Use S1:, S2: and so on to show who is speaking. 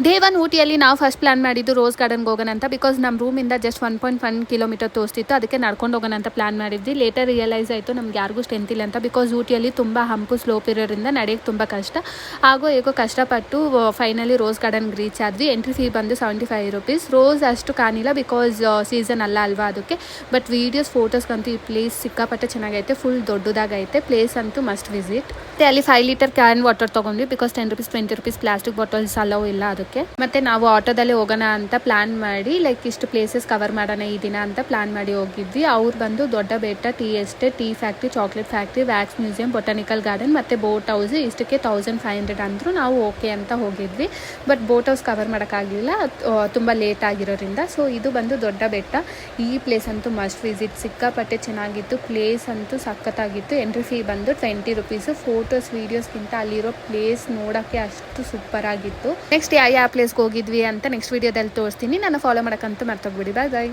S1: Day 1 ಊಟಿಯಲ್ಲಿ ನಾವು first plan ಮಾಡಿದ್ದು rose ಗಾರ್ಡನ್ಗೆ ಹೋಗೋಣ ಅಂತ. ಬಿಕಾಸ್ ನಮ್ಮ ರೂಮಿಂದ ಜಸ್ಟ್ 1.1 ಕಿಲೋಮೀಟರ್ ತೋರಿಸ್ತಿತ್ತು, ಅದಕ್ಕೆ ನಡ್ಕೊಂಡು ಹೋಗೋಣ ಅಂತ ಪ್ಲಾನ್ ಮಾಡಿದ್ವಿ. ಲೇಟರ್ ರಿಯಲೈಸ್ ಆಯಿತು ನಮ್ಗೆ ಯಾರಿಗೂ ಸ್ಟ್ರೆಂತ್ ಇಲ್ಲ ಅಂತ. ಬಿಕಾಸ್ ಊಟಿಯಲ್ಲಿ ತುಂಬ ಹಂಪು ಸ್ಲೋಪ್ ಇರೋದ್ರಿಂದ ನಡೆಯೋಕ್ಕೆ ತುಂಬ ಕಷ್ಟ. ಆಗೋ ಹೇಗೋ ಕಷ್ಟಪಟ್ಟು ಫೈನಲಿ ರೋಸ್ ಗಾರ್ಡನ್ಗೆ ರೀಚ್ ಆದ್ವಿ. ಎಂಟ್ರಿ ಫೀ ಬಂದು 75 ರುಪೀಸ್. ರೋಸ್ ಅಷ್ಟು ಕಾಣಿಲ್ಲ ಬಿಕಾಸ್ ಸೀಸನ್ ಅಲ್ವಾ ಅದಕ್ಕೆ. ಬಟ್ ವೀಡಿಯೋಸ್ ಫೋಟೋಸ್ಗಂತೂ ಈ ಪ್ಲೇಸ್ ಸಿಕ್ಕಾಪಟ್ಟೆ ಚೆನ್ನಾಗೈತೆ. ಫುಲ್ ದೊಡ್ಡದಾಗೈತೆ. ಪ್ಲೇಸ್ ಅಂತೂ ಮಸ್ಟ್ ವಿಸಿಟ್. ಮತ್ತು ಅಲ್ಲಿ 5 ಲೀಟರ್ ಕ್ಯಾನ್ ವಾಟರ್ ತೊಗೊಂಡ್ವಿ. Because 10 rupees 20 rupees plastic bottles hello ಇಲ್ಲ ಅದಕ್ಕೆ. ಮತ್ತೆ ನಾವು ಆಟೋದಲ್ಲೇ ಹೋಗೋಣ ಅಂತ ಪ್ಲಾನ್ ಮಾಡಿ ಇಷ್ಟು ಪ್ಲೇಸಸ್ ಕವರ್ ಮಾಡೋಣ ಈ ದಿನ ಅಂತ ಪ್ಲಾನ್ ಮಾಡಿ ಹೋಗಿದ್ವಿ. ಅವ್ರು ಬಂದು ದೊಡ್ಡ ಬೆಟ್ಟ, tea estate, tea factory, chocolate factory, wax museum, botanical garden ಮತ್ತು ಬೋಟ್ ಹೌಸ್ ಇಷ್ಟಕ್ಕೆ 1500 ಅಂದರು. ನಾವು ಓಕೆ ಅಂತ ಹೋಗಿದ್ವಿ. ಬಟ್ ಬೋಟ್ ಹೌಸ್ ಕವರ್ ಮಾಡೋಕ್ಕಾಗಲಿಲ್ಲ, ತುಂಬ ಲೇಟ್ ಆಗಿರೋದ್ರಿಂದ. ಸೊ ಇದು ಬಂದು ದೊಡ್ಡ ಬೆಟ್ಟ. ಈ ಪ್ಲೇಸ್ ಅಂತೂ ಮಸ್ಟ್ ವಿಸಿಟ್. ಸಿಕ್ಕಾಪಟ್ಟೆ ಚೆನ್ನಾಗಿತ್ತು. ಪ್ಲೇಸ್ ಅಂತೂ ಸಖತ್ತಾಗಿತ್ತು. ಎಂಟ್ರಿ ಫೀ ಬಂದು 20 ರುಪೀಸು. ಫೋಟೋಸ್ ವೀಡಿಯೋಸ್ಗಿಂತ ಅಲ್ಲಿರೋ ಪ್ಲೇಸ್ ನೋಡೋಕ್ಕೆ ಅಷ್ಟು ಸೂಪರ್ ಆಗಿತ್ತು. ನೆಕ್ಸ್ಟ್ ಯಾವ ಪ್ಲೇಸ್ಗೆ ಹೋಗಿದ್ವಿ ಅಂತ ನೆಕ್ಸ್ಟ್ ವೀಡಿಯೋದಲ್ಲಿ ತೋರಿಸ್ತೀನಿ. ನಾನು ಫಾಲೋ ಮಾಡೋಕ್ಕಂತೂ ಮರ್ತೋಗ್ಬಿಡಿ. ಬಾಯ್ ಬಾಯ್.